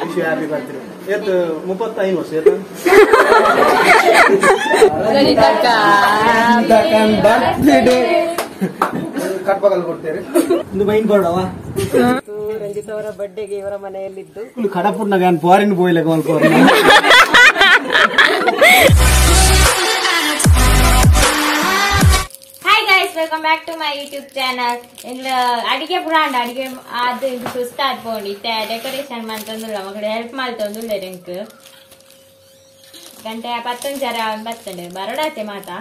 Wish you happy birthday. ಇವತ್ತು 35 ವರ್ಷ ಕಟ್ಪಗಲ್ ಕೊಡ್ತೇವೆ. ಒಂದು ಮೈನ್ ಬೋರ್ಡವ ರಂಜಿತ್ ಅವರ ಬರ್ಡೇಗೆ ಇವರ ಮನೆಯಲ್ಲಿದ್ದು ಕಡಪುರ್ನಾಗ ಫಾರಿನ್ ಬೋಯ್ಲೆ ಮಲ್ಕೋರ್. Welcome back to my YouTube channel. ಅಡಿಗೆ ಬ್ರಾಂಡ್ ಅಡಿಗೆ ಅದು ಇದು ಸುಸ್ತ ಆಡ್ಕೊಂಡಿತ್ತೆ ಡೆಕೋರೇಷನ್ ಮಾಡ್ತಂದಿಲ್ಲ ಮಕ್ಕಳು ಹೆಲ್ಪ್ ಮಾಡ್ತಂದಿಲ್ಲ ರೆಂಕ್ ಗಂಟೆ 10 ಜರ ಬರ್ತಂಡೆ ಬರಡಾಚೆ ಮಾತಾ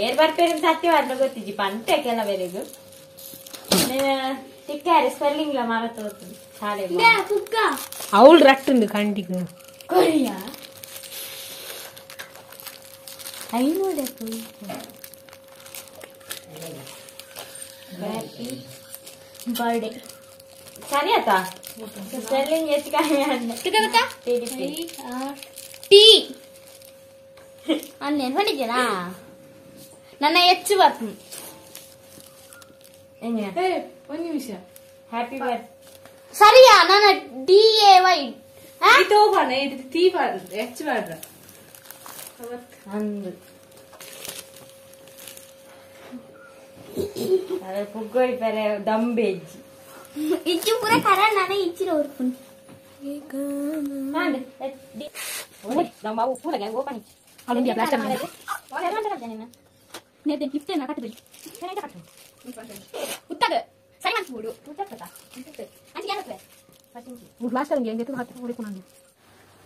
ಏರ್ ಬರ್ಪೇರಿ ಸತ್ಯವಾದ ಗೊತ್ತಿಜ್ಜಿಪ್ಪ ಅಂತೆ ಕೆಲವರೆಗೂ ತಿಕ್ಕಾರೆ ಸ್ಪೆಲ್ಲಿಂಗ್ ಲ ಮಾರ ತೋರ್ತದೆ ಶಾಲೆ ಅವಳು ರಟ್ಟುಂದು ಕಂಡಿಗೆ ಕೊರಿಯಾ ಐ ನೋಡಬೇಕು. ಹ್ಯಾಪಿ ಬರ್ಡೇ ಸರಿ ಆತಾ ಸ್ಪೆಲ್ಲಿಂಗ್ ಹೆಚ್ಚು ಕಮ್ಮಿ ಟೀ ಅನ್ನೇನು ಹೊಡಿದ್ದೀರಾ ನನ್ನ ಹೆಚ್ಚು ಬರ್ತೀನಿ. ಒಂದು ನಿಮಿಷ ಹ್ಯಾಪಿ ಬರ್ಡೇ ಸರಿಯಾ ನನ್ನ DAY ತೋಬಾನ ಇದು ಟೀ ಬಾರ್ದು ಹೆಚ್ಚು ಬಾರ್ದ ಅಂದು ಪುಗ್ಗೋಡಿ ಪೆರೆ ದಂಬೇಜಿ ಇಚ್ಚು ಪೂರ ಕರ ನಾನು ಇಚ್ಚಿರ ಹೊರ್ಕೊಂಡು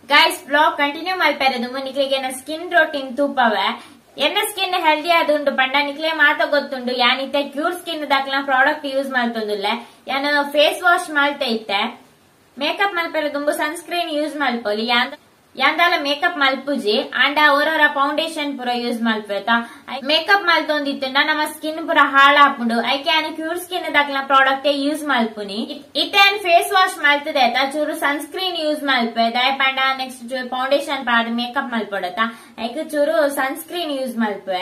ಗೈಸ್ ಬ್ಲಾಗ್ ಕಂಟಿನ್ಯೂ ಮಾಡ್ಪಾರದು ಮುನಿಗೆ ಸ್ಕಿನ್ ರೋಟೀನ್ ತೂಪವೆ ಎನ್ನ ಸ್ಕಿನ್ ಹೆಲ್ದಿ ಆದುಂಡು ಪಂಡ ನಿಕ್ಲೆ ಮಾತ ಗೊತ್ತುಂಡು ಯಾನಿತ್ತೆ ಕ್ಯೂರ್ ಸ್ಕಿನ್ ದಾಖಲ ಪ್ರಾಡಕ್ಟ್ ಯೂಸ್ ಮಾಡ್ತೊಂದುಲ್ಲೆ ಯಾನು ಫೇಸ್ ವಾಶ್ ಮಾಡ್ತಾ ಇತ್ತೆ ಮೇಕಪ್ ಮಲ್ಪೆರೆ ದುಂಬು ಸನ್ಸ್ಕ್ರೀನ್ ಯೂಸ್ ಮಲ್ಪೊಲಿ ಯಾಂದಾಲ ಮೇಕಪ್ ಮಲ್ಪುಜಿ ಅಂಡ ಅವರವರ ಫೌಂಡೇಶನ್ ಪೂರ ಯೂಸ್ ಮಲ್ಪೇತ ಮೇಕಪ್ ಮಲ್ತೊಂದಿತ್ತುಂಡ ನಮ್ಮ ಸ್ಕಿನ್ ಪೂರ ಹಾಳಾಪುಂಡು ಐಕೆ ಅನು ಕ್ಯೂರ್ ಸ್ಕಿನ್ ದಾಖಲ ಪ್ರಾಡಕ್ಟ್ ಯೂಸ್ ಮಲ್ಪುನಿ ಇತ್ತೆ ಫೇಸ್ ವಾಶ್ ಮಲ್ತದೆ ಚೂರು ಸನ್ಸ್ಕ್ರೀನ್ ಯೂಸ್ ಮಲ್ಪೇದ ಪಂಡ ನೆಕ್ಸ್ಟ್ ಚೂರು ಫೌಂಡೇಶನ್ ಪಾದ ಮೇಕಪ್ ಮಲ್ಪೊಡತ ಐಕೆ ಚೂರು ಸನ್ಸ್ಕ್ರೀನ್ ಯೂಸ್ ಮಲ್ಪೆ.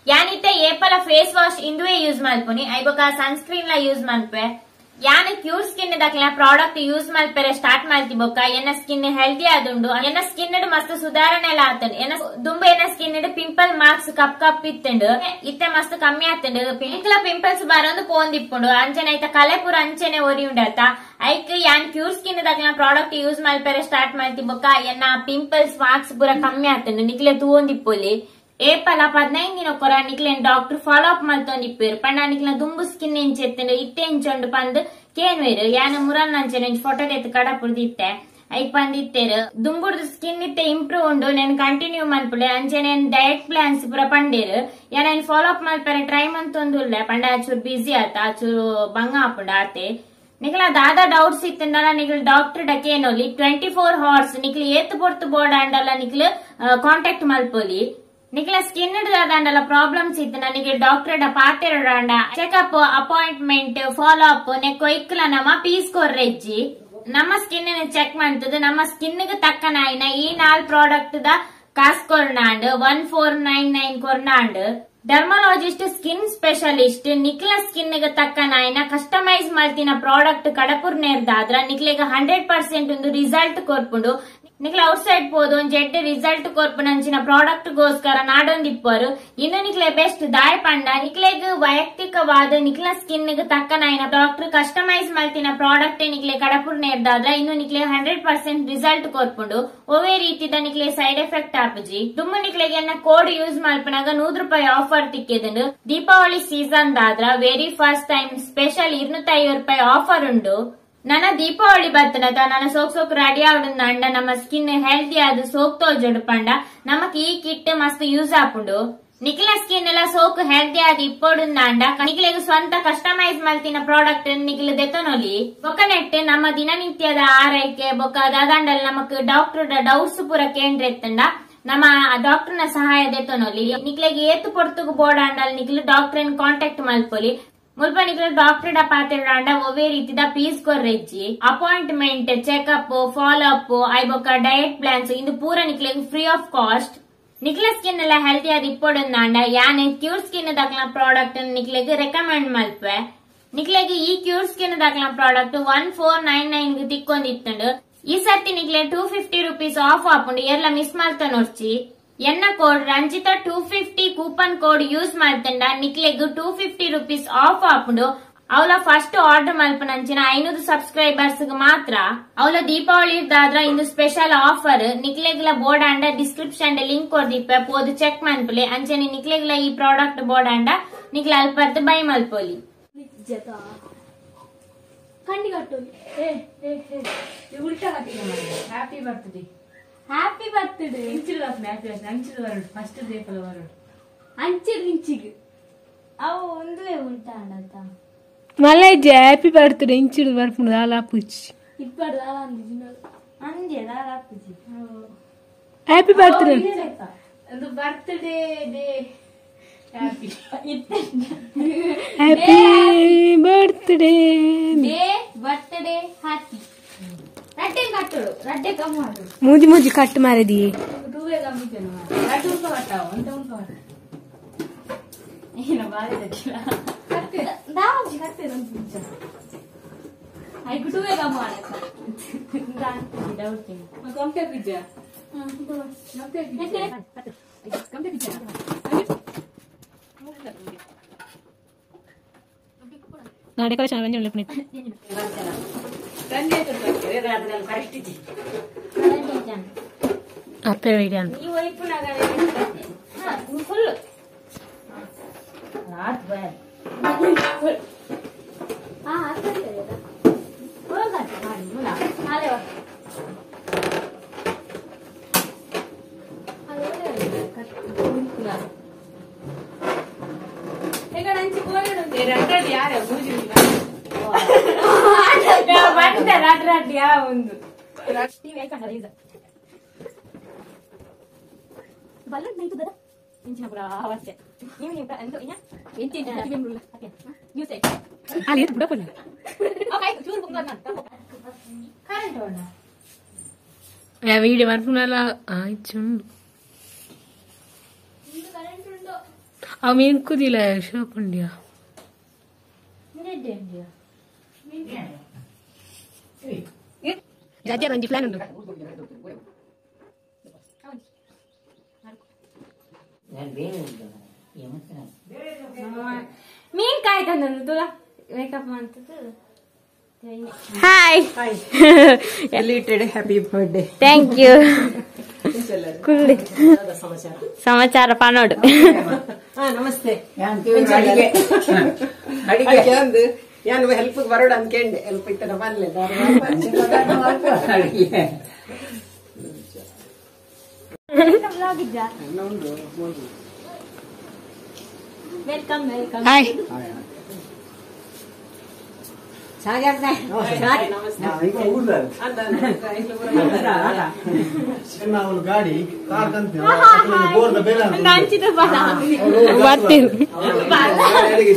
ಯಾನಿತ್ತೆ ಏಪಲ ಫೇಸ್ ವಾಶ್ ಇಂದುವೆ ಯೂಸ್ ಮಲ್ಪುನಿ ಐಬೊಕ ಸನ್ಸ್ಕ್ರೀನ್ ಲ ಯೂಸ್ ಮಲ್ಪೆ ಯಾನ ಕ್ಯೂರ್ ಸ್ಕಿನ್ ದಾಖಲ ಪ್ರಾಡಕ್ಟ್ ಯೂಸ್ ಮಲ್ಪೆರೆ ಸ್ಟಾರ್ಟ್ ಮಲ್ತಿಬೊಕ್ಕ ಎನ್ನ ಸ್ಕಿನ್ ಹೆಲ್ದಿ ಆದುಂಡು ಎನ್ನ ಸ್ಕಿನ್ ಮಸ್ತ್ ಸುಧಾರಣೆ ಎಲ್ಲ ಆತಂಡು ಎನ್ನ ದುಂಬ ಎನ್ನ ಸ್ಕಿನ್ ಪಿಂಪಲ್ ಮಾರ್ಕ್ಸ್ ಕಪ್ ಕಪ್ ಇತ್ತಂಡು ಇತ್ತೆ ಮಸ್ತ್ ಕಮ್ಮಿ ಆತಂಡು ಪಿಂಕ್ಲ ಪಿಂಪಲ್ಸ್ ಬರೋದು ಪೋಂದಿಪ್ಪುಂಡು ಅಂಚನೆ ಐತ ಕಲೆ ಪೂರ ಅಂಚನೆ ಒರಿ ಉಂಡತ ಐಕ್ ಯಾನ್ ಕ್ಯೂರ್ ಸ್ಕಿನ್ ದಾಖಲ ಪ್ರಾಡಕ್ಟ್ ಯೂಸ್ ಮಲ್ಪೆರೆ ಸ್ಟಾರ್ಟ್ ಮಲ್ತಿಬೊಕ್ಕ ಎನ್ನ ಪಿಂಪಲ್ಸ್ ಮಾರ್ಕ್ಸ್ ಪೂರ ಕಮ್ಮಿ ಆತಂಡು ನಿಕ್ಲೆ ತೂಂದಿಪ್ಪೊಲಿ ಏಪಲ 15 ದಿನ ಕೊರ ನಿಕ್ಲೇನ್ ಡಾಕ್ಟರ್ ಫಾಲೋ ಅಪ್ ಮಲ್ತೊಂದಿಪ್ಪೇರು ಪಂಡ ನಿಕ್ಲ ದುಂಬು ಸ್ಕಿನ್ ಎಂಚೆತ್ತಂಡು ಇತ್ತೆ ಎಂಚೊಂಡು ಪಂದ್ ಕೇನ್ವೇರು ಯಾನ ಮುರಲ್ ನಂಚೆ ಫೋಟೋ ಎತ್ತು ಕಡ ಪುಡ್ದಿತ್ತೆ ಐಕ್ ಪಂದಿತ್ತೇರು ದುಂಬುಡ್ದು ಸ್ಕಿನ್ ಇತ್ತೆ ಇಂಪ್ರೂವ್ ಉಂಡು నేను ಕಂಟಿನ್ಯೂ ಮಲ್ಪುಡೆ ಅಂಚೆ నేను ಡಯಟ್ ಪ್ಲಾನ್ಸ್ ಪೂರ ಪಂಡೇರು ಯಾನ ಫಾಲೋ ಅಪ್ ಮಲ್ಪರೆ ಟ್ರೈ ಮಂತೊಂದುಲ್ಲೆ ಪಂಡ ಚೂರು ಬಿಸಿ ಆತ ಚೂರು ಬಂಗ ಆಪುಂಡ ಆತೆ ನಿಕ್ಲ ದಾದ ಡೌಟ್ಸ್ ಇತ್ತಂಡಲ ನಿಕ್ಲ ಡಾಕ್ಟರ್ ಡಕೇನೋಲಿ 24 hours ನಿಕ್ಲ ಏತ್ ಪೊರ್ತು ಬೋರ್ಡ್ ಅಂಡಲ್ಲ ನಿಕ್ಲ ಕಾಂಟ್ಯಾಕ್ಟ್ ಮಲ್ಪೊಲಿ ನಿಕ್ಲ ಸ್ಕಿನ್ ದಾಂಡಲ ಪ್ರಾಬ್ಲಮ್ಸ್ ಇತ್ತು ನನಗೆ ಡಾಕ್ಟರ್ ಪಾತೆರಡಾಂಡ ಚೆಕಪ್ ಅಪಾಯಿಂಟ್ಮೆಂಟ್ ಫಾಲೋ ಅಪ್ ನೆಕ್ಕು ಇಕ್ಲ ನಮ್ಮ ಪೀಸ್ ಕೊರ್ರೆಜ್ಜಿ ನಮ್ಮ ಸ್ಕಿನ್ ಚೆಕ್ ಮಾಡ್ತದ ನಮ್ಮ ಸ್ಕಿನ್ ಗೆ ತಕ್ಕನಾಯಿನ ಈ 4 ಪ್ರಾಡಕ್ಟ್ ದ ಕಾಸ್ ಕೊರ್ನಾಂಡ್ 1499 ಕೊರ್ನಾಂಡ್ ಡರ್ಮಲಾಜಿಸ್ಟ್ ಸ್ಕಿನ್ ಸ್ಪೆಷಲಿಸ್ಟ್ ನಿಕ್ಲ ಸ್ಕಿನ್ ಗೆ ತಕ್ಕನಾಯಿನ ಕಸ್ಟಮೈಸ್ ಮಾಡ್ತಿನ ಪ್ರಾಡಕ್ಟ್ ಕಡಪುರ್ ನೇರ್ದಾದ್ರ ನಿಕ್ಲೆಗ 100% ಒಂದು ರಿಸಲ್ಟ್ ಕೊರ್ಪುಂಡು ನಿಕ್ಲ ಔಟ್ ಸೈಡ್ ಪೋದು ಒಂದ್ ಜೆಡ್ ರಿಸಲ್ಟ್ ಕೊರ್ಪುನಂಚಿನ ಪ್ರಾಡಕ್ಟ್ ಗೋಸ್ಕರ ನಾಡೊಂದಿಪ್ಪರು ಇನ್ನು ನಿಕ್ಲೆ ಬೆಸ್ಟ್ ದಾಯ ಪಂಡ ನಿಕ್ಲೆಗ್ ವೈಯಕ್ತಿಕವಾದ ನಿಕ್ಲ ಸ್ಕಿನ್ ಗೆ ತಕ್ಕನಾಯಿನ ಡಾಕ್ಟರ್ ಕಸ್ಟಮೈಸ್ ಮಲ್ತಿನ ಪ್ರಾಡಕ್ಟ್ ನಿಕ್ಲೆ ಕಡಪುರ್ ನೇರ್ದಾದ್ರ ಇನ್ನು ನಿಕ್ಲೆ 100% ರಿಸಲ್ಟ್ ಕೊರ್ಪುಂಡು ಒವೇ ರೀತಿದ ನಿಕ್ಲೆ ಸೈಡ್ ಎಫೆಕ್ಟ್ ಆಪುಜಿ ದುಮ್ಮ ನಿಕ್ಲೆಗೆ ಕೋಡ್ ಯೂಸ್ ಮಲ್ಪನಾಗ 100 ರೂಪಾಯಿ ಆಫರ್ ತಿಕ್ಕಿದಂಡು ದೀಪಾವಳಿ ಸೀಸನ್ ದಾದ್ರ ವೆರಿ ಫಸ್ಟ್ ಟೈಮ್ ಸ್ಪೆಷಲ್ 250 ರೂಪಾಯಿ ಆಫರ್ ಉಂಡು. ನನ್ನ ದೀಪಾವಳಿ ಬರ್ತನತ ನನ್ನ ಸೋಕ್ ರೆಡಿ ಆವಡು ಅಂಡ ನಮ್ಮ ಸ್ಕಿನ್ ಹೆಲ್ದಿ ಆದ ಸೋಕ್ ತೋಜುಂಡು ಪಂಡ ನಮಕ್ ಈ ಕಿಟ್ ಮಸ್ತ್ ಯೂಸ್ ಆಪುಂಡು ನಿಕ್ಲ ಸ್ಕಿನ್ ಎಲ್ಲ ಸೋಕ್ ಹೆಲ್ದಿ ಆದ ಇಪ್ಪೊಡು ಅಂಡ ನಿಕ್ಲೆಗ್ ಸ್ವಂತ ಕಸ್ಟಮೈಸ್ ಮಲ್ತಿನ ಪ್ರಾಡಕ್ಟ್ ನಿಕ್ಲ ದೆತೊನೊಲಿ ಬೊಕ್ಕ ನೆಟ್ ನಮ್ಮ ದಿನನಿತ್ಯದ ಆರೈಕೆ ಬೊಕ್ಕ ದಾದಂಡಲ್ ನಮಕ್ ಡಾಕ್ಟರ್ ಡೌಟ್ಸ್ ಪೂರ ಕೇಂದ್ರ ಎತ್ತಂಡ ನಮ್ಮ ಡಾಕ್ಟರ್ ನ ಸಹಾಯ ದೆತೊನೊಲಿ ನಿಕ್ಲೆಗ್ ಏತ್ ಪೊರ್ತುಗು ಬೋರ್ಡ್ ಅಂಡಲ್ ನಿಕ್ಲು ಡಾಕ್ಟರ್ ಕಾಂಟ್ಯಾಕ್ಟ್ ಮಲ್ಪೊಲಿ ಮುಲ್ಪ ನಿಕ್ಲು ಡಾಕ್ಟರ್ ಪಾತೆರಾಂಡ ಒವೇ ರೀತಿದ ಪೀಸ್ ಕೊರ್ರೆಜ್ಜಿ ಅಪಾಯಿಂಟ್ಮೆಂಟ್ ಚೆಕಪ್ ಫಾಲೋ ಅಪ್ ಐಬೊಕ್ಕ ಡಯಟ್ ಪ್ಲಾನ್ಸ್ ಇಂದು ಪೂರ ನಿಕ್ಲೆಗ್ ಫ್ರೀ ಆಫ್ ಕಾಸ್ಟ್ ನಿಕ್ಲೆ ಸ್ಕಿನ್ ಎಲ್ಲ ಹೆಲ್ತಿ ಆದ ಇಪ್ಪೊಡಂದಾಂಡ ಯಾನೆ ಕ್ಯೂರ್ ಸ್ಕಿನ್ ದಾಖಲ ಪ್ರಾಡಕ್ಟ್ ನಿಕ್ಲೆಗ್ ರೆಕಮೆಂಡ್ ಮಲ್ಪೆ. ನಿಕ್ಲೆಗ್ ಈ ಕ್ಯೂರ್ ಸ್ಕಿನ್ ದಾಖಲ ಪ್ರಾಡಕ್ಟ್ 1499 ತಿಕ್ಕೊಂದಿತ್ತಂಡು. ಈ ಸರ್ತಿ ನಿಕ್ಲೆ 250 ರೂಪೀಸ್ ಆಫ್ ಆಪುಂಡು ಎಲ್ಲ ಮಿಸ್ ಮಾಡ್ತಾ ನೋಡ್ಚಿ. ಎನ್ನ code Ranjitha 250 coupon code use ಮಾಡ್ತಂಡ ನಿಕ್ಲೆಗ್ 250 ರೂಪೀಸ್ ಆಫ್ ಆಪುಂಡು. ಅವಳ ಫಸ್ಟ್ ಆರ್ಡರ್ ಮಲ್ಪನಂಚಿನ 500 ಸಬ್ಸ್ಕ್ರೈಬರ್ಸ್ ಮಾತ್ರ. ಅವಳ ದೀಪಾವಳಿ ಇರ್ದಾದ್ರ ಇಂದು ಸ್ಪೆಷಲ್ ಆಫರ್ ನಿಕ್ಲೆಗ್ಲ ಬೋರ್ಡ್ ಅಂಡ ಡಿಸ್ಕ್ರಿಪ್ಷನ್ ಲಿಂಕ್ ಕೊಡ್ದಿಪ್ಪೆ ಪೋದು ಚೆಕ್ ಮನ್ಪುಲೆ ಅಂಚನೆ ನಿಕ್ಲೆಗ್ಲ ಈ ಪ್ರಾಡಕ್ಟ್ ಬೋರ್ಡ್ ಅಂಡ ನಿಕ್ಲ ಅಲ್ಪರ್ದು ಬೈ ಮಲ್ಪೋಲಿ. ಉಲ್ಟಾ ಹ್ಯಾಪಿ ಬರ್ತ್ಡೇ ಹ್ಯಾಪಿ ಬರ್ತ್ಡೇ ಅಂಚಿದ ವರಡು ಫಸ್ಟ್ ದೇಪಲ ವರಡು ಅಂಚಿಗೆ ಅವು ಒಂದೇ ಉಂಟಾ ಅಂತ ಮళ్ళీ హ్యాపీ బర్త్డే ఇంచుడు వరకు దాలాపుచ్చి ఇప్పుడు ಅಂಜೆ ದಾರಾಪುಜಿ హ్యాపీ బర్త్డే ಒಂದು birthday day happy happy birthday day birthday happy ರಡ್ಡೆ ಕಟ್ಟೋಡು ರಡ್ಡೆ ಕಮ್ಮಿ ಮಾಡು ಮೂಜಿ ಮೂಜಿ ಕಟ್ ಮಾರದಿ ಟೂವೇ ಕಮ್ಮಿತೇನು ರಡ್ಡು ಉಂಕ ಕಟ್ಟಾವು ಅಂತ ಉಂಕ ಏನ ಬಾರಿ ದಕ್ಕಿಲ್ಲ ದಾವಂಜಿ ಕಟ್ಟೇದು ಅಂತ ಐಕು ಟೂವೇ ಕಮ್ಮಿ ಮಾಡಕ್ಕ ಡೌಟ್ ಕಂಪೆ ಪಿಜ್ಜಾ ಕಂಪೆ ಪಿಜ್ಜಾ ಕಂಪೆ ಪಿಜ್ಜಾ నా డెకరేషన్ అవన్నీ చెప్పినట్టు అప్పే వేడియాను ఈ వైపు ఫుల్ ರಾತ್ ಬಾಯ್ ಒಂದು ಬಲ್ಲೂನ್ ನೈತು ದದ ಇಂಚಿನ ಪುರ ಅವಶ್ಯ ನೀವು ನೀವು ಅಂತ ಇನ್ನ ಎಂಚಿನ ತಿಂಗಳು ಓಕೆ ನ್ಯೂಸ್ ಐ ಅಲ್ಲಿ ಬಿಡ ಪಲ್ಲ ಓಕೆ ಚೂರು ಬಂಗ ನಾನು ಕರೆಂಟ್ ಓಡ ఆ వీడియో వరకునాల ఆయిచుండు ಇಂದು ಕರೆಂಟ್ ಉಂಟು ఆ మీన్ కుదిల షోకుండియా ನೆಡ್ಡೆಂಡಿಯ ಜಾಜ ರಂಜಿ ಪ್ಲಾನ್ ಉಂಟು ಮೀನ್ ಕಾಯಿ ತಂದು ತುಲ ಮೇಕಪ್ ಮಾಡ್ತದ್ದು. ಹಾಯ್ ಎಲಿಟೆಡ್ ಹ್ಯಾಪಿ ಬರ್ತ್ಡೇ ಥ್ಯಾಂಕ್ ಯು ಕುಳ್ಳಿ ಸಮಾಚಾರ ಪಾನೋಡು ನಮಸ್ತೆ ಅಡಿಗೆ ಅಡಿಗೆ ಅಂದು ಏನು ಹೆಲ್ಪ್ ಬರೋಡು ಅಂದ್ಕೊಂಡೆ ಹೆಲ್ಪ್ ಇತ್ತನ ಬರ್ಲಿಲ್ಲ ವೆಲ್ಕಮ್ ವೆಲ್ಕಮ್ ಹಾಯ್ ಗಾಡಿ ಕಾರ್ ಕಂತ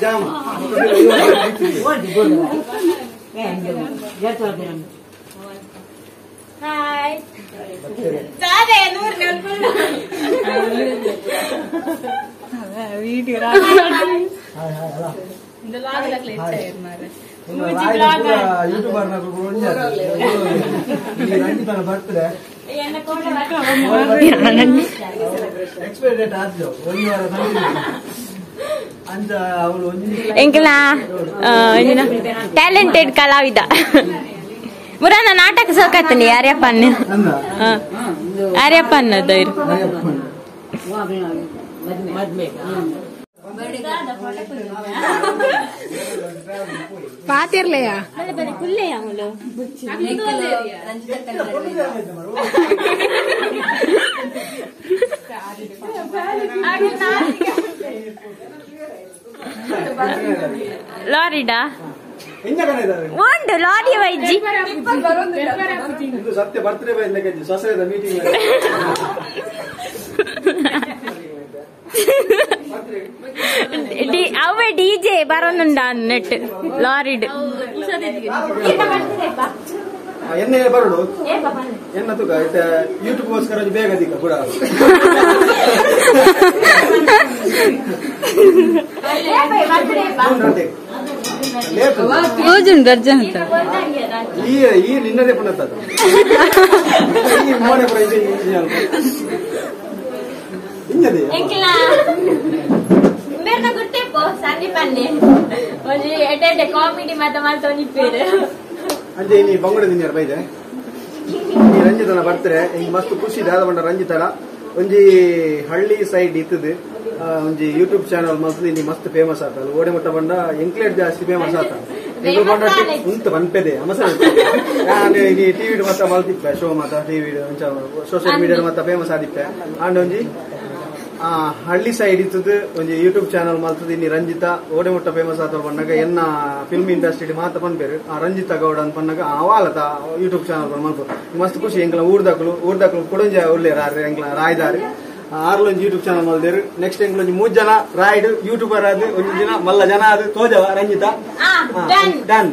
ಜಾಮ ಹಾಯ್ ಯೂಟ್ಯೂಬರ್ ರಂಜಿತನ ಬರ್ತ್ಡೇ ಎಕ್ಸ್ಪೈರಿ ಡೇಟ್ ಆದ್ದು 1 ವಾರ ಅಂತ ಅವಳು ಎಂಕಲ ಟ್ಯಾಲೆಂಟೆಡ್ ಕಲಾವಿದ ಮುರಾನ ನಾಟಕ ಸೋಕತ್ತನಿ ಆರ್ಯಪ್ಪನ್ ಆರ್ಯಪ್ಪನ್ ದೈರು పాతిర్లేయా కుల్లేయా ములు ಲಾರಿಡಾ ಒಂದು ಲಾರಿ ವೈಜಿ ಸತ್ಯ ಬರ್ತ್ಡೇ ಬೈ ಸೊಸೈದ ಮೀಟಿಂಗ್ ಅವೇ ಡಿಜೆ ಬರೋನುಂಡ ನೆಟ್ ಲಾರಿಡ್ ಎಣ್ಣೆ ಬರೋಡು ಎನ್ನ ತೂಕ ಯೂಟ್ಯೂಬ್ಗೋಸ್ಕರ ಬೇಗ ದಿಕ್ಕ ಕೂಡ ಓಜುಂಡು ಅರ್ಜನ್ ಅಂತ ಈ ನಿನ್ನದೇ ಪುನಃ ಸಂದೀಪನ್ನೇ ಎಡೆ ಕಾಮಿಡಿ ಮಾತ ಮಾಡ್ತೇವೆ ಅಂಜೆ ನೀ ಬಂಗುಡೆ ದಿನ ಬೈದೆ ಈ ರಂಜಿತನ ಬರ್ತಾರೆ ಹಿಂಗ್ ಮಸ್ತ್ ಖುಷಿ ದಾದ ಬಂಡ ರಂಜಿತನ ಒಂಜಿ ಹಳ್ಳಿ ಸೈಡ್ ಇತ್ತದು ಒಂಜಿ ಯೂಟ್ಯೂಬ್ ಚಾನಲ್ ಮಸ್ತ್ ಇಲ್ಲಿ ಮಸ್ತ್ ಫೇಮಸ್ ಆತಲ್ಲ ಓಡೆ ಮಟ್ಟ ಬಂಡ ಎಂಕ್ಲೇಟ್ ಜಾಸ್ತಿ ಫೇಮಸ್ ಆತ ಉಂಟು ಬನ್ಪೆದೆ ಅಮಸ ಟಿವಿ ಮತ್ತ ಮಲ್ತಿಪ್ಪೆ ಶೋ ಮತ್ತ ಟಿವಿ ಸೋಷಿಯಲ್ ಮೀಡಿಯಾ ಮತ್ತ ಫೇಮಸ್ ಆದಿಪ್ಪೆ ಅಂಡ್ ಒಂಜಿ ಹಳ್ಳಿ ಸೈಡ್ ಇತ್ತದು ಒಂಜಿ ಯೂಟ್ಯೂಬ್ ಚಾನಲ್ ಮಲ್ತದ ಇನ್ನಿ ರಂಜಿತಾ ಓಡೆ ಮುಟ್ಟ ಫೇಮಸ್ ಆತ ಬಂದಾಗ ಎನ್ನ ಫಿಲ್ಮ್ ಇಂಡಸ್ಟ್ರಿ ಮಾತ ಪನ್ಪೇರು ಆ ರಂಜಿತಾ ಗೌಡ ಅಂತ ಪನ್ನಾಗ ಅವಾಲತ ಯೂಟ್ಯೂಬ್ ಚಾನಲ್ ಮಲ್ಪ ಮಸ್ತ್ ಖುಷಿ ಎಂಕ್ಲ ಊರ್ದಾಕಲು ಕುಡಂಜ ಒಳ್ಳೆ ಎಂಕ್ಲ ರಾಯ್ದಾರಿ ಆರ್ಲೊಂಜಿ ಯೂಟ್ಯೂಬ್ ಚಾನಲ್ ಮಲ್ದೇರು ನೆಕ್ಸ್ಟ್ ಎಂಕ್ಲೊಂಜಿ 3 ಜನ ರಾಯ್ಡ್ ಯೂಟ್ಯೂಬರ್ ಆದ್ ಒಂಜಿ ದಿನ ಮಲ್ಲ ಜನ ಆದ್ ತೋಜವ ರಂಜಿತಾ ಡನ್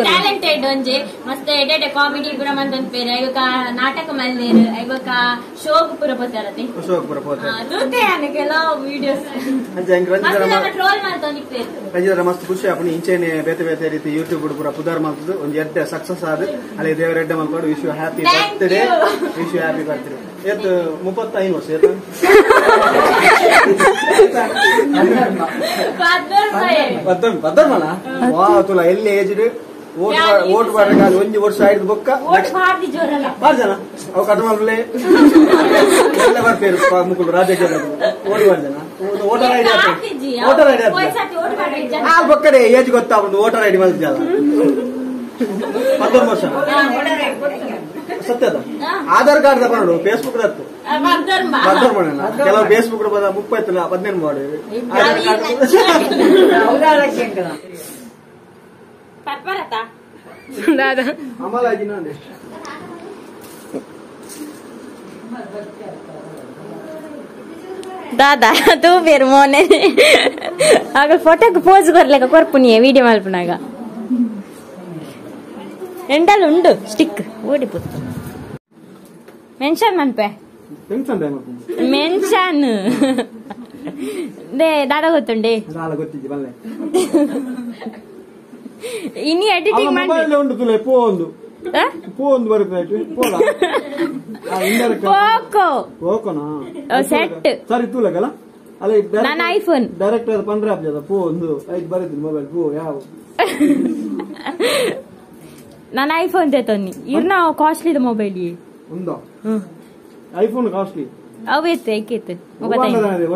ಟ್ಯಾಲೆಂಟೆಡ್ ಒಂಜಿ ಮಸ್ತ್ ಎಡೆ ಕಾಮಿಡಿ ಪೂರ ಮಂತೊಂದು ಪೇರು ಐವಕ ನಾಟಕ ಮಲ್ದೇರು ಐವಕ ಶೋಕ್ ಪೂರ ಪೋತಾರತಿ ದೂತೆ ಕೆಲವು ವಿಡಿಯೋಸ್ ಟ್ರೋಲ್ ಮಾಡ್ತೊಂದಿಪ್ಪೇರು ರಂಜಿತಾ ಮಸ್ತ್ ಖುಷಿ ಆಪಣಿ ಇಂಚೆನೆ ಬೇತೆ ಬೇತೆ ರೀತಿ ಯೂಟ್ಯೂಬ್ ಪೂರ ಪುದಾರ್ ಮಲ್ತದು ಒಂಜಿ ಎಡ್ಡೆ ಸಕ್ಸಸ್ ಆದ್ ಅಲ್ಲಿ ದೇವರ ಎಡ್ಡೆ ಮಲ್ಕೊಂಡು wish you happy birthday wish you happy birthday ಏತ್ 35 ವರ್ಷ ಏತ ಪದ್ದರ್ಮನ ವಾ ತುಲ ಎಲ್ಲಿ ಏಜ್ಡ್ ಓಟ್ ಬಾರ್ಗ ಒಂಜಿ ವರ್ಷ ಆಯ್ತು ಬೊಕ್ಕ ಬಾರ್ ಜನ ಅವು ಕಟ್ ಮಾಡ್ಲೆ ಎಲ್ಲ ಬರ್ಪೇರು ಮುಕುಲ್ ರಾಜ್ಯ ಓಟ್ ಬಾರ್ ಜನ ವೋಟರ್ ಐಡಿ ಆ ಬೊಕ್ಕಡೆ ಏಜ್ ಗೊತ್ತಾ ಒಂದು ವೋಟರ್ ಐಡಿ ಮಲ್ತಿದ್ದಲ್ಲ 19 ವರ್ಷ ಸತ್ಯದ ಆಧಾರ್ ಕಾರ್ಡ್ ತಗೊಂಡು ಫೇಸ್ಬುಕ್ ದತ್ತು ಕೆಲವು ಫೇಸ್ಬುಕ್ ಬುಕ್ ಆಯ್ತಲ್ಲ 15 ಮಾಡಿ ಅಮಲಾಗಿ ನಾನು दादा तू फिर मोने अगर फोटो को पोज करलेका कोर्पुनिये वीडियो मल्पनाग ಎಂಟಲ್ಲಿ ಉಂಡು ಸ್ಟಿಕ್ ಓಡಿಪುತ್ತು ಮೆನ್ಷನ್ ಮನ್ಪೆ ಮೆನ್ಷನ್ ದೇ ದಾದ ಗೊತ್ತುಂಡೆ ಇನಿ ಎಡಿಟಿಂಗ್ ಮಾಡಿ ಉಂಟು ತುಲೆ ಪೋಂದು ಪೋಂದು ಬರುತ್ತೆ ಪೋಕೋನಾ ಸೆಟ್ ಸರಿ ತುಲೆಗಲ್ಲ ಅಲ್ಲ ನನ್ನ ಐಫೋನ್ ಡೈರೆಕ್ಟ್ ಅದು ಪಂಡ್ರೆ ಆಪ್ಜದ ಪೋಂದು ಐದು ಬರುತ್ತೆ ಮೊಬೈಲ್ ಪೋ ಯಾವ ನನ್ನ ಐಫೋನ್ ತೇತೋನಿ ಇರ್ನ ಕಾಸ್ಟ್ಲಿ ಮೊಬೈಲ್ ಉಂದೋ ಐಫೋನ್ ಕಾಸ್ಟ್ಲಿ ಅವೇತ್ ಏಕೇತ್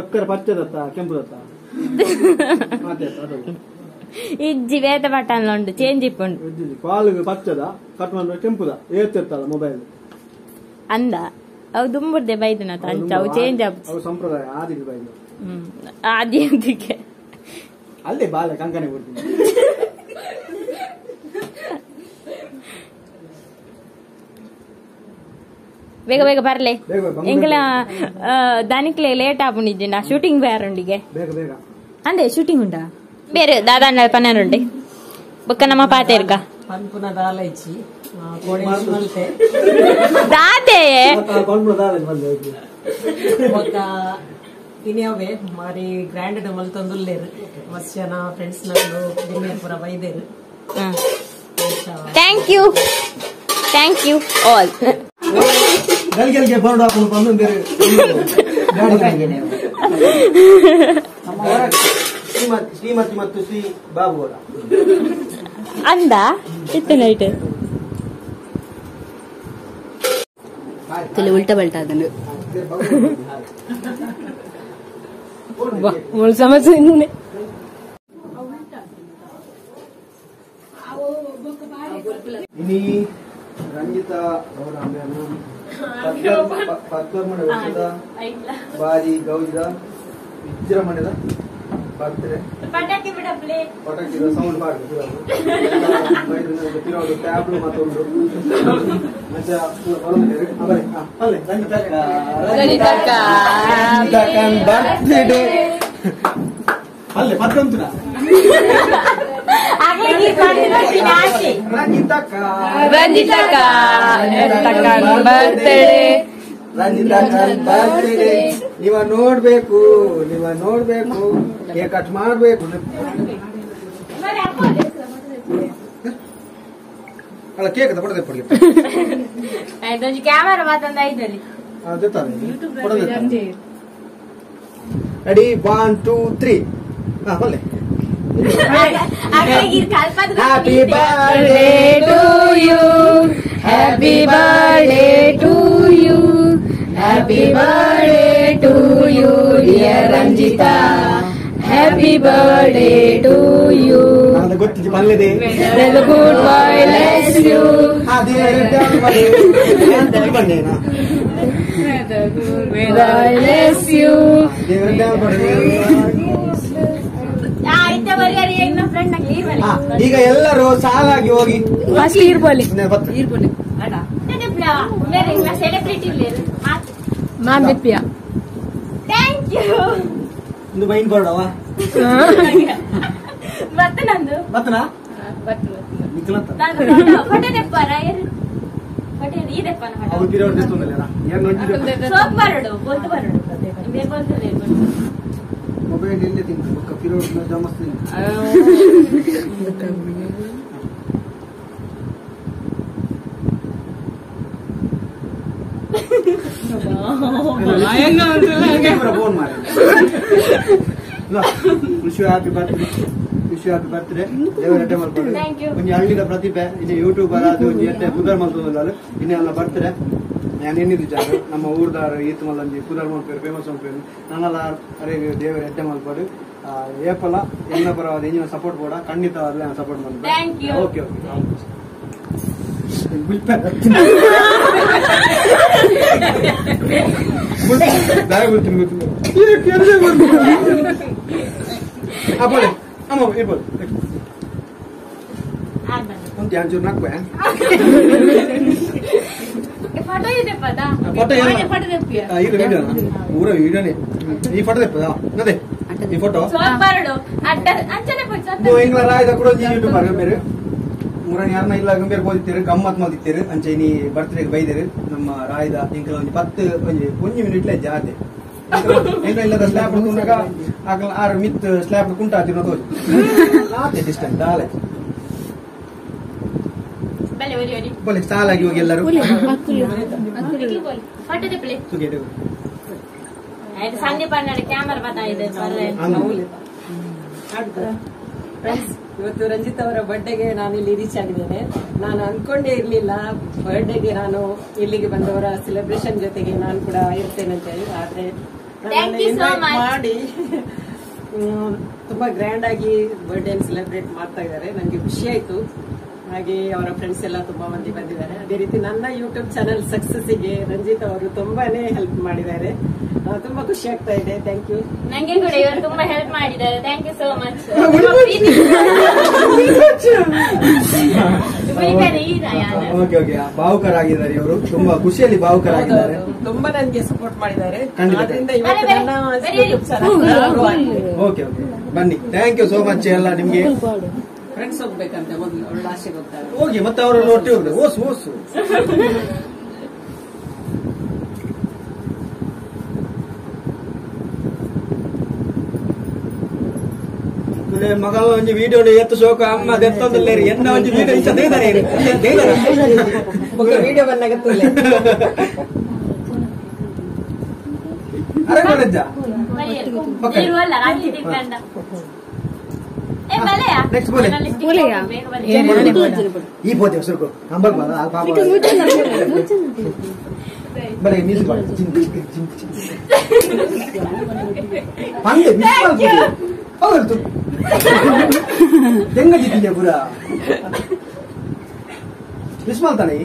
ಒಕ್ಕರ ಪಚ್ಚದತ್ತ ಕೆಂಪುದತ್ತ ಇಜ್ಜಿ ವೇತ ಬಟನ್ ಉಂಡು ಚೇಂಜ್ ಇಪ್ಪುಂಡು ಕಾಲು ಪಚ್ಚದ ಕಟ್ ಮಾಡ್ರೆ ಕೆಂಪುದ ಏತಿರ್ತಲ್ಲ ಮೊಬೈಲ್ ಅಂದ ಅವು ದುಂಬುರ್ದೆ ಬೈದನ ಅಂಚ ಅವು ಚೇಂಜ್ ಅವು ಸಂಪ್ರದಾಯ ಆದಿಗೆ ಬೈದು ಆದಿ ಅಂತಿಗೆ ಅಲ್ಲೇ ಬಾಲೆ ಕಂಕನೆ ಕೊಡ್ತೀನಿ ಬೇಗ ಬೇಗ ಬರ್ಲೆ ಎಂಕಲ దానికి లేట్ ఆపునిద్ది నా షూటింగ్ వేరుండిగే అందే షూటింగ్ ఉండా ಬೇರೆ ದಾದಾ 12 ఉండి బొక్క నమ్మ పాతేర్క పన్పున దాలైచి కోడేసి మల్తే దాదే పన్పున దాలైచి మల్తే ఒక ತಿನ್ಯಾವೆ ಮಾರಿ ಗ್ರ್ಯಾಂಡ್ ಡಮಲ್ ತಂದುಲ್ಲೇರು ಮಸ್ತ್ ಜನ ಫ್ರೆಂಡ್ಸ್ ನಲ್ಲು ದಿನೇರ್ ಪುರ ಬೈದೇರು ಥ್ಯಾಂಕ್ ಯು ಆಲ್ ಗಲ್ಗೆ ಬರ್ಡ್ ಹಾಕೊಂಡು ಬಂದು ಬೇರೆ ಶ್ರೀಮತಿ ಮತ್ತು ಶ್ರೀ ಬಾಬು ಅವರ ಅಂದ ಇತ್ತು ನೈಟ್ ತಲೆ ಉಲ್ಟಾ ಬಲ್ಟಾ ಅದನ್ನು ಸಮಸ್ಯೆ ಇನ್ನೇ ಇನಿ ರಂಜಿತಾ ಅವರ ಪದ್ಮಮಣ ವರ್ಷದ ಬಾರಿ ಗೌದ ವಿಜೃಂಭಣೆದ ಬರ್ತ್ಡೇ ಪಟಾಕಿ ಬಿಡಪ್ಲೆ ಪಟಾಕಿ ಸೌಂಡ್ ಮಾಡ್ಬೇಕು ತಿರೋದು ಟ್ಯಾಬ್ಲು ಮತ್ತೊಂದು ಮತ್ತೆ ಅಲ್ಲೇ ರಂಜಿತಾ ಬರ್ತ್ಡೇ ಅಲ್ಲೇ ಮತ್ತೊಂದು ರಂಜಿತಾ ಬರ್ತ್ಡೇ ರಂಜಿತಾ ಬರ್ತ್ಡೇ. ನೀವ ನೋಡ್ಬೇಕು ಕೇಕ್ ಕಟ್ ಮಾಡ್ಬೇಕು. ಅಲ್ಲ ಕೇಕ್ ಅದ ಕೊಡದೆ ಕೊಡಿ. ಕ್ಯಾಮರಾ ಮಾತಂದ ಐದಲ್ಲಿ ರೆಡಿ 1 2 3 ಒಳ್ಳೆ. Happy birthday to you. Happy birthday to you. Happy birthday to you, dear Ranjitha. Happy birthday to you. ಗೊತ್ತಿದೆ ಬಲ್ಲದೆ. May the good boy bless you. ಅದೇ ಬಂದೇನಾ May the good boy bless you. ಈಗ ಎಲ್ಲರೂ ಸಾಲಾಗಿ ಹೋಗಿ first ಇರ್ಬೋಲಿ celebrity ನಾನ್ ಬಿಪ್ಪಿಯ thank you ಒಂದು ಬೈನ್ ಬೋರ್ಡವ ಮತ್ತೆ ನಂದು ಮತ್ತನಾ ಫೋಟೋ ತೆಪ್ಪಾರ ಫೋಟೋ ಈ ತೆಪ್ಪನ ಅವು ಪಿರಿಯಡ್ ತೆಸ್ತೊಂದಲ್ಲ ಯಾರು ನೋಡಿದ್ರು ಸೋಪ್ ಬರಡು ಬೋಲ್ತು ಬರಡು ಇದೇ ಬೋಲ್ತದೆ ಮೊಬೈಲ್ ಇಲ್ಲೇ ತಿಂತು ಪಿರಿಯಡ್ ಜಮಸ್ತೀನಿ ಫೋನ್ ಮಾಡಿ ವಿಶ್ ಯು ಹ್ಯಾಪಿ ಬರ್ತ್ಡೇ ದೇವರ ಎಡ್ಡೆ ಮಾಡ್ಕೊಂಡು ಒಂದು ಹಳ್ಳಿದ ಪ್ರತಿಭೆ ಇನ್ನು ಯೂಟ್ಯೂಬರ್ ಅದು ಎಡ್ಡೆ ಕುದರ್ ಮಾಡ್ತದಲ್ಲ ಇನ್ನೆಲ್ಲ ಬರ್ತ್ಡೇ ನಾನು ಎನ್ನಿದ್ದು ಜಾಗ ನಮ್ಮ ಊರ್ದಾರ ಈತ್ ಮಲ್ಲಂಜಿ ಕುದರ್ ಮಾಡ್ಪೇರು ಫೇಮಸ್ ಮಾಡ್ಪೇರು ನಾನೆಲ್ಲ ಅರೆ ದೇವರ ಎಡ್ಡೆ ಮಾಡ್ಕೊಂಡು ಏಪಲ ಎನ್ನ ಪರವಾದ ಇಂಜಿನ ಸಪೋರ್ಟ್ ಕೂಡ ಖಂಡಿತವಾಗ್ಲೇ ನಾನು ಸಪೋರ್ಟ್ ಮಾಡ್ತೀನಿ. ಓಕೆ ಓಕೆ ಬೋಲೆ ಅಮ್ಮ ಇರ್ಬೋದು ಒಂದು ಯಾಂಚೂರು ನಾಲ್ಕು ಫೋಟೋ ಇದೆ ಪದ ಫೋಟೋ ಈಗ ವಿಡಿಯೋ ಊರ ವಿಡಿಯೋನೇ ಈ ಫೋಟೋ ತೆಪ್ಪದಾ ಅದೇ ಈ ಫೋಟೋ ಇಂಗ್ಲ ರಾಯ್ದ ಕೂಡ ಯೂಟ್ಯೂಬರ್ ಬೇರೆ ಮೂರನೇ ಯಾರನ್ನ ಇಲ್ಲ ಗಂಭೀರ ಬೋದಿತ್ತೀರಿ ಗಮ್ಮತ್ ಮಲ್ದಿತ್ತೀರಿ ಅಂಚೆ ನೀ ಬರ್ತ್ಡೇಗೆ ಬೈದಿರಿ ನಮ್ಮ ರಾಯ್ದ ಇಂಕಲ ಒಂದು 10 ಮಿನಿಟ್ಲೆ ಜಾತೆ ಎಂಗ್ಲ ಇಲ್ಲದ ಸ್ಲ್ಯಾಬ್ ಕುಂಟಾಗ ಆಗಲ 6 ಮಿತ್ ಸ್ಲ್ಯಾಬ್ ಕುಂಟಾತಿರೋ ತೋಜ್ ನಾತೆ ಡಿಸ್ಟೆನ್ಸ್ ದಾಲೆ ಬೋಲೆ ಸಾಲಾಗಿ ಹೋಗಿ ಎಲ್ಲರೂ ಸಂದೀಪ್ ಅಣ್ಣ ಕ್ಯಾಮರಾ ಬರ್ತಾಯಿದೆ. ಇವತ್ತು ರಂಜಿತ್ ಅವರ ಬರ್ಡೇಗೆ ನಾನು ಇಲ್ಲಿ ರೀಚ್ ಆಗಿದ್ದೇನೆ. ನಾನು ಅನ್ಕೊಂಡೇ ಇರ್ಲಿಲ್ಲ ಬರ್ಡೇಗೆ ನಾನು ಇಲ್ಲಿಗೆ ಬಂದವರ ಸೆಲೆಬ್ರೇಷನ್ ಜೊತೆಗೆ ನಾನು ಕೂಡ ಇರ್ತೇನೆ ಅಂತ ಹೇಳಿ. ಆದ್ರೆ ಇನ್ವೈಟ್ ಮಾಡಿ ತುಂಬಾ ಗ್ರ್ಯಾಂಡ್ ಆಗಿ ಬರ್ಡೇ ಸೆಲೆಬ್ರೇಟ್ ಮಾಡ್ತಾ ಇದ್ದಾರೆ. ನನಗೆ ಖುಷಿ ಆಯ್ತು. ಹಾಗೆ ಅವರ ಫ್ರೆಂಡ್ಸ್ ಎಲ್ಲ ತುಂಬಾ ಮಂದಿ ಬಂದಿದ್ದಾರೆ. ಅದೇ ರೀತಿ ನನ್ನ ಯೂಟ್ಯೂಬ್ ಚಾನೆಲ್ ಸಕ್ಸಸ್ಸಿಗೆ ರಂಜಿತ್ ಅವರು ತುಂಬಾನೇ ಹೆಲ್ಪ್ ಮಾಡಿದ್ದಾರೆ. ತುಂಬಾ ಖುಷಿ ಆಗ್ತಾ ಇದೆ. Thank you. ನಂಗೆ ಕೂಡ ಇವರು ತುಂಬಾ ಹೆಲ್ಪ್ ಮಾಡಿದ್ದಾರೆ. Thank you so much. ಭಾವುಕರಾಗಿದ್ದಾರೆ ಇವರು, ತುಂಬಾ ಖುಷಿಯಲ್ಲಿ ಭಾವುಕರಾಗಿದ್ದಾರೆ. ತುಂಬಾ ನನಗೆ ಸಪೋರ್ಟ್ ಮಾಡಿದ್ದಾರೆ. ಓಕೆ ಓಕೆ ಬನ್ನಿ. ಥ್ಯಾಂಕ್ ಯು ಸೋ ಮಚ್ ಎಲ್ಲ ನಿಮ್ಗೆ. ಫ್ರೆಂಡ್ಸ್ ಹೋಗ್ಬೇಕಂತೆ ಮೊದಲು ಅವಳು ಲಾಸ್ಟಿಗೆ ಹೋಗ್ತಾರೆ. ಹೋಗಿ ಮತ್ತೆ ಅವರನ್ನು ಒಟ್ಟಿಗೆ ಹೋಗ್ತಾರೆ. ಓಸು ಓಸು ಮಗಳ ಒಂಜಿ ವಿಡಿಯೋ ಎತ್ತು ಶೋಕ ಅಮ್ಮ ದೆತ್ತೊಂದಲ್ಲೇ ಎನ್ನ ಒಂಜಿ ವಿಡಿಯೋ ಇಷ್ಟ ದೇದಾರೆ ವಿಡಿಯೋ ಬಂದಾಗ ಅರಗಣಜ್ಜ ನೆಕ್ಸ್ಟ್ ಬೋಲೆ ಈ ಬೋತೆ ಸುರ್ಕು ಅಂಬಕ್ ಬಲೆ ಮ್ಯೂಸಿಕ್ ಪಂದೆ ಹೌದು ಹೆಂಗಿದ್ದೀಯ ಪುರ ಮಿಸ್ ಮಾಡ್ತಾನೆ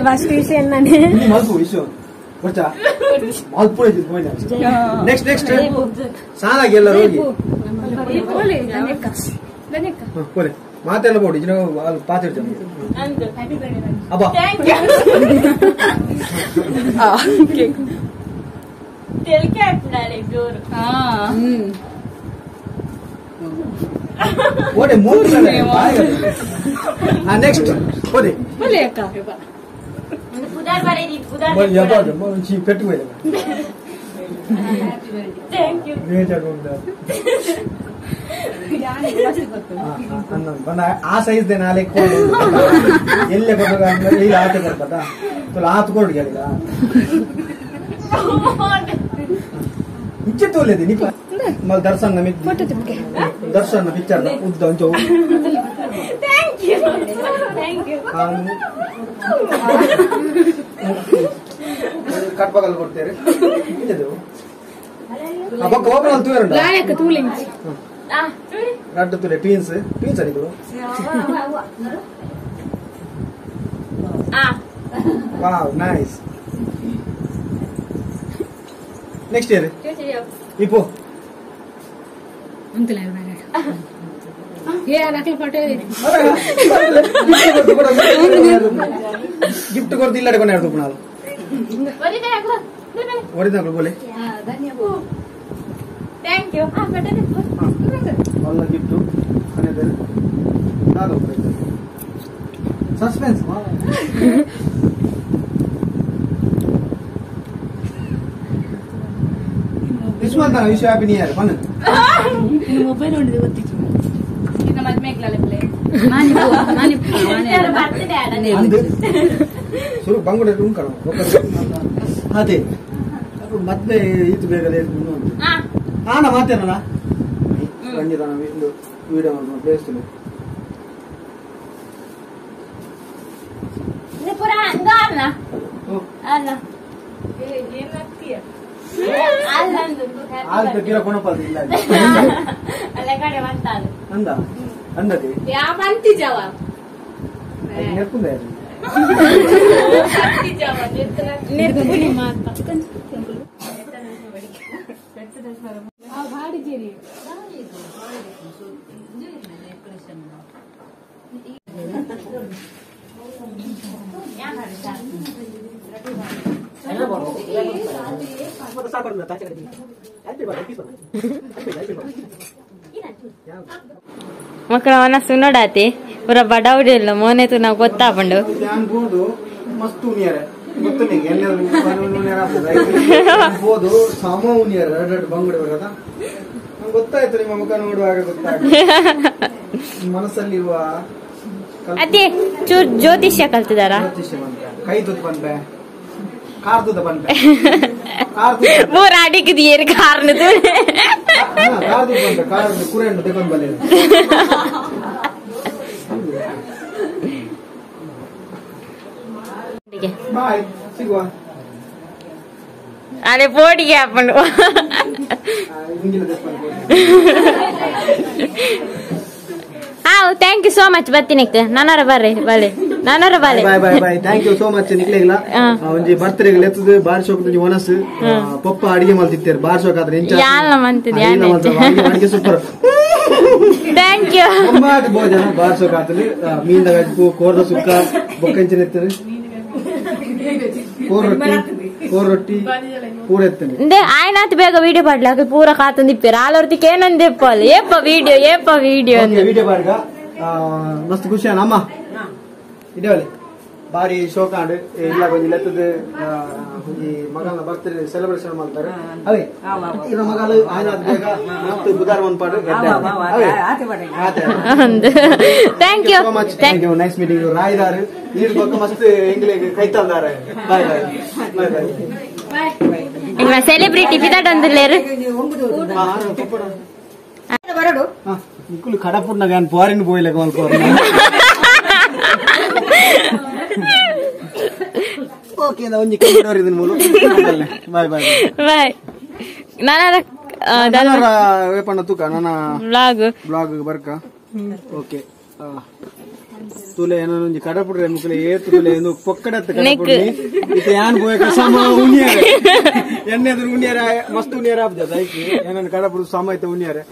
ಫಸ್ಟ್ ವಿಷಯ ಮಲ್ಪು ವಿಷಯ ಗೊತ್ತಾ ಮಲ್ಪು ನೆಕ್ಸ್ಟ್ ನೆಕ್ಸ್ಟ್ ಸಾಲಾಗಿ ಎಲ್ಲರೂ ಹೋಗಿ ಬೋಲೆ ಮಾತೆಲ್ಲ ಬೋಡಿ ಜನ ಅಲ್ಲಿ ಪಾತಿರ್ತಾನೆ ಅಬ್ಬ ಓಡೆ ಮೂರು ನೆಕ್ಸ್ಟ್ ಓದೆ ಉದಾರ್ ಬರೀದಿ ಉದಾರ್ ಯಾವಾಗ ಒಂಚಿ ಪೆಟ್ಟು ಹೋಯ್ತು ಥ್ಯಾಂಕ್ ಯು ಆ ಸೈಜ್ ದೇ ನಾಳೆ ಎಲ್ಲೇ ಕೊಟ್ಟಾಗ ಇಲ್ಲಿ ಆತ ಬರ್ತಾ ತುला हात कोड गेला इच्छे तोले दे निपा मला दर्शन नमित दर्शन न picture ud अंचो thank you cut बगल ಕೊಡ್ತಾರೆ ಇದು ಅಪ್ಪ ಕೋಪನ ತೂರಂಡ ಲಾಯಕ ತೂಲಿಂಚಿ ರಡ್ಡ ತುಲೆ twins ಅಡಿಗಳು Wow, nice. Next year. Ipo. ಅಂತಲೇ ನಕಲಿ ಫೋಟೋ ಗಿಫ್ಟ್ ಕೊಡ್ತಿಲ್ಲ ಕೊಂಡು ಹೇಳ್ಬೇಕು ನಾವು ಒರಿಜಿನಲ್ ಬೋಲೆ ಥ್ಯಾಂಕ್ ಯು ಒಳ್ಳೆ ಗಿಫ್ಟ್ ಸಸ್ಪೆನ್ಸ್ ವಿಶ್ವಂತ ವಿಶ್ವ ಹ್ಯಾಪಿ ನ್ಯೂ ಇಯರ್ ಬನ್ನಿ ಮೊಬೈಲ್ ಹೊಂದಿದೆ ಗೊತ್ತಿತ್ತು ಇನ್ನು ಮದ್ವೆ ಆಗ್ಲೇ ಶುರು ಬಂಗುಡೆ ಉಂಕಣ ಅದೇ ಮತ್ತೆ ಇದು ಬೇಗಲೇ ಹಾನ ಮಾತೇನಲ್ಲ ರಂಜಿತ ಒಂದು ವಿಡಿಯೋ ಮಾಡ್ಕೊಂಡು ಬೇಯಿಸ್ತೀನಿ ಪುರ ಅಲ್ಲ ಅಲ್ಲ ಆಲ್ತ ಕಿರ ಕೊಣಪದ ಇಲ್ಲ ಅಲ್ಲ ಕಡೆ ಬಂತಾಳು ಅಂದ ಅಂದದಿ ಯಾ ಬಂತಿ ಜವಾ ನೆರ್ಪುಂದೆ ಬಂತಿ ಜವಾ ನಿರ್ಗುಣಿ ಮಾತ ಆ ಬಾಡಿಗೆರಿ ಮಕ್ಕಳ ಮನಸ್ಸು ನೋಡಾತಿ ಪೂರ ಬಡವಡಿ ಇಲ್ಲ ಮೋನೆತು ನಾವು ಗೊತ್ತಾಪಂಡು ಅನ್ಬೋದು ಮಸ್ತ್ ಉನಿಯರೆ ಗೊತ್ತು ನಿಂಗೆ ಅನ್ಬೋದು ಸಮ ಉನಿಯರ ಎರಡು ಬಂಗುಡೆ ಬರದ ನಂಗೆ ಗೊತ್ತಾಯ್ತು ನಿಮ್ಮ ಮುಖ ನೋಡುವಾಗ ಗೊತ್ತಾಯ್ತು ಮನಸ್ಸಲ್ಲಿರುವ ಅದೇ ಚೂರ್ ಜ್ಯೋತಿಷ್ಯ ಕಲ್ತಿದಾರ ಕೈ ತುತ್ತು ಬಂದೆ ಕಾರ್ ತುತ್ತ ಬಂದೆ ಪೂರ ಅಡಿಕಿದ ಏರಿ ಕಾರ್ನದು ಕಾರ್ ತುತ್ತ ಬಂದೆ ಕಾರ್ ಕುರೆಂಡು ತೆಗೊಂಡು ಬಂದೆ ಬಾಯ್ ಸಿಗುವ ಅದೇ ಪೋಟಿಗೆ ಹಾಕೊಂಡು ಥ್ಯಾಂಕ್ ಯು ಸೋ ಮಚ್ ಬರ್ತೀನಿ ನಾನಾರ ಬರ್ರಿ ಬಲೆ ನಾನಾರ ಬಲೆ bye bye bye thank you so much ನಿಕ್ಲೆಗಿಲ್ಲ ಒಂಜಿ ಬರ್ತ್ಡೇ ಎತ್ತದು ಬಾರ್ ಶೋಕ್ ಒನಸ್ ಪಪ್ಪ ಅಡಿಗೆ ಮಾಡ್ತಿರ್ತಾರೆ ಬಾರ್ ಶೋಕ್ ಆದ್ರೆ ಯಾಲ ಮಂತಿದ್ಯಾ ಅಡಿಗೆ ಸೂಪರ್ ಥ್ಯಾಂಕ್ ಯು ಭೋಜನ ಬಾರ್ ಶೋಕ್ ಆತಲಿ ಮೀನ್ದಾಗ ಕೋರ್ದ ಸುಕ್ಕ ಬೊಕ್ಕಂಚಿನ ಎತ್ತರಿ ಕೋರ್ ರೊಟ್ಟಿ ಪೂರ ಎತ್ತನೆ ಆಯ್ನಾತ್ ಬೇಗ ವಿಡಿಯೋ ಪಾಡ್ಲಾಕ ಪೂರ ಕಾತಂದಿಪ್ಪೇರ ಆಲೋರ್ತಿಕ್ ಏನಂದ್ ಎಪ್ಪಲ್ ಏಪ ವಿಡಿಯೋ ವಿಡಿಯೋ ಪಾಡ್ಗ ಮಸ್ತ್ ಖುಷಿ ಅಮ್ಮ ಇಡವಲ್ಲಿ ಬಾರಿ ಶೋಕಾಂಡ್ ಇಲ್ಲ ಕೊಂಚ ಲೆತ್ತದ ಈ ಮಗನ ಬರ್ತ್ಡೇ ಸೆಲೆಬ್ರೇಷನ್ ಮಾಡ್ತಾರೆ ಅವೇ ಇರ ಮಗಲು ಆಯ್ನಾತ್ ಬೇಗ ಮಸ್ತ್ ಬುಧಾರ ಒಂದ್ ಪಾಡು thank you so much thank you nice meeting you ರಾಯ್ದಾರ್ ಈಡ್ ಬಕ್ಕ ಮಸ್ತ್ ಎಂಗ್ಲಿಗೆ ಕೈತಲ್ದಾರೆ ಬಾಯ್ ಬಾಯ್ ಬಾಯ್ ಬಾಯ್ ನಿಮ್ಮ ಸೆಲೆಬ್ರಿಟಿ ಪಿದಾಟ್ ಅಂದಿಲ್ಲೇರು ಬರಡು ನಿಕ್ಕುಲು ಕಡಪುರ್ನಾಗ ಏನ್ ಫಾರಿನ್ ಬೋಯ್ಲೆ ಮಲ್ಕೋರ್ ಓಕೆ ನಾ ಒಂಜಿ ಕನ್ನಡವರ ಇದನ್ನ ಮೂಲು ಬಾಯ್ ಬಾಯ್ ಬಾಯ್ ನಾನಾರ ವೇಪಣ್ಣ ತೂಕ ನನ್ನ ಬ್ಲಾಗ್ ಬರ್ಕ ಓಕೆ ತುಲೆ ಏನೋ ಒಂಜಿ ಕಡಪುಡ್ರೆ ಮುಕ್ಕಲೆ ಏತು ತುಲೆ ಏನು ಪೊಕ್ಕಡತ್ತ ಕಡಪುಡ್ರಿ ಇತ ಯಾನ್ ಬೋಯಕ ಸಮ ಉಣ್ಯಾರೆ ಎನ್ನೆದ್ರು ಉಣ್ಯಾರ ಮಸ್ತ್ ಉಣ್ಯಾರ ಆಬ್ಜದ ಐಕಿ ಏನನ್ ಕಡಪುಡು ಸಮ ಐತೆ ಉಣ್ಯಾರೆ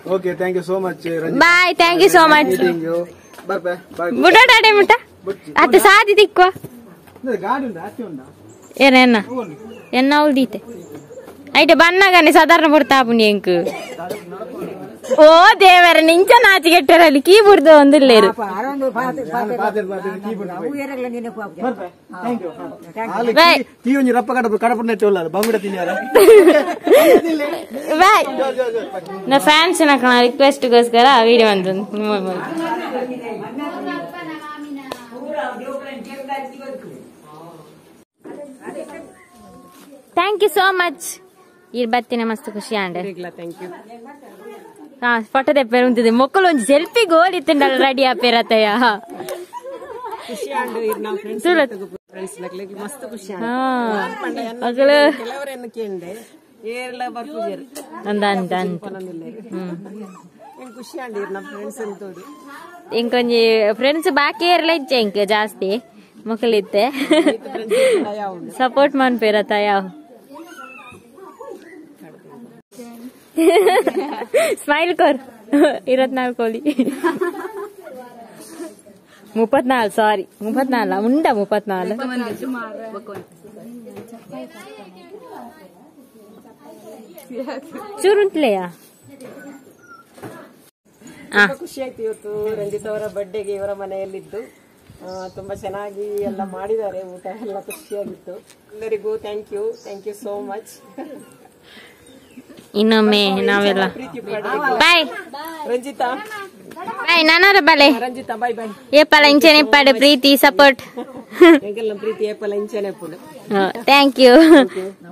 okay thank you so much bye thank you so much bye bye bye ಬುಡಾಡೆ ಮುಟ ಅತ್ತ ಸಾದಿ ದಿಕ್ಕುವ ಗಾಡಿ ಉಂಟಾ ಅತ್ತಿ ಉಂಟಾ ಎನ್ನ ಉಳ್ದೀತೆ ಐತೆ ಬನ್ನಗಾನೆ ಸಾಧಾರಣ ಬರ್ತಾ ಪುಣ್ಯ ಎಂಕ್ ಓ ದೇವರ ನಿಂಚ ನಾಚಿಗೆಟ್ಟರಲ್ಲಿ ಕೀಬುರ್ದು ಒಂದಿಲ್ಲೇರು ಕೀ ಒಂಜಿ ರಪ್ಪ ಕಡಪು ನೆಟ್ಟು ಬಂಗುಡ ತಿನ್ಯಾರ ಬಾಯ್ ನಾ ಫ್ಯಾನ್ಸ್ ನಾಕ ರಿಕ್ವೆಸ್ಟ್ಗೋಸ್ಕರ ವಿಡಿಯೋ ಒಂದು ಥ್ಯಾಂಕ್ ಯು ಸೋ ಮಚ್ ಇರ್ಬತ್ತಿನ ಮಸ್ತ್ ಖುಷಿ ಆಂಡೆ ಥ್ಯಾಂಕ್ ಯು ಹಾ ಫೋಟೋ ತೆಪ್ಪೇರು ಉಂಟಿದೆ ಮಕ್ಕಳು ಒಂದು ಸೆಲ್ಫಿ ಗೋಲಿತ್ತಂಡಲ್ಲ ರೆಡಿ ಆಪೇರತ್ತಯ್ಯ ಖುಷಿ ಆಂಡು ನಾವು ಫ್ರೆಂಡ್ಸ್ ಮಸ್ತ್ ಖುಷಿ ಮಕ್ಕಳು ಕೆಲವರನ್ನು ಕೇಂಡೆ ಏರ್ಲ ಬರ್ಪುಜೇರು ಅಂದ ಖುಷಿ ಆಂಡಿ ನಮ್ಮ ಫ್ರೆಂಡ್ಸ್ ಅಂತೋಡು ಇಂಕೊಂಜಿ ಫ್ರೆಂಡ್ಸ್ ಬಾಕಿ ಇರ್ಲ ಇಚ್ಚೆ ಇಂಕ ಜಾಸ್ತಿ ಮಕ್ಕಳಿತ್ತೆ ಸಪೋರ್ಟ್ ಮಾಡ್ಪೇರತ್ತ ಯಾವ ಸ್ಮೈಲ್ ಕರ್ 24 ಕೋಳಿ 34 ಸಾರಿ 34 ಉಂಡ 34 ಚೂರುಂಟ್ಲೆಯಾ ಖುಷಿ ಆಯ್ತು ಇವತ್ತು ರಂಜಿತ್ ಅವರ ಬರ್ಡೇಗೆ ಇವರ ಮನೆಯಲ್ಲಿದ್ದು ತುಂಬಾ ಚೆನ್ನಾಗಿ ಎಲ್ಲ ಮಾಡಿದ್ದಾರೆ ಊಟ ಎಲ್ಲ ಖುಷಿಯಾಗಿತ್ತು ಎಲ್ಲರಿಗೂ ಥ್ಯಾಂಕ್ ಯು ಸೋ ಮಚ್ ಇನ್ನೊಮ್ಮೆ ನಾವೆಲ್ಲ ಬಾಯ್ ರಂಜಿತಾ ಬಾಯ್ ನಾನಾರ ಬಲೆ ರಂಜಿತಾ ಬಾಯ್ ಬಾಯ್ ಏಪಲ ಇಂಚನೆ ಪಾಡು ಪ್ರೀತಿ ಸಪೋರ್ಟ್ ಎಂಗೆಲ್ಲ ಪ್ರೀತಿ ಏಪಲ ಇಂಚನೆ ಪುಡು thank you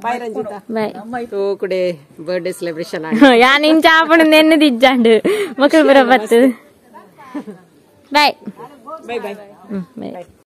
bye Ranjitha bye ತೋ ಕುಡೆ ಬರ್ಡೇ ಸೆಲೆಬ್ರೇಷನ್ ಯಾನ್ ಇಂಚ ಆಪಣ ನೆನ್ನದಿಜ್ಜಾಂಡು ಮಕ್ಕಳು ಬರ ಬತ್ತು ಬಾಯ್ ಬಾಯ್ ಬಾಯ್ ಬಾಯ್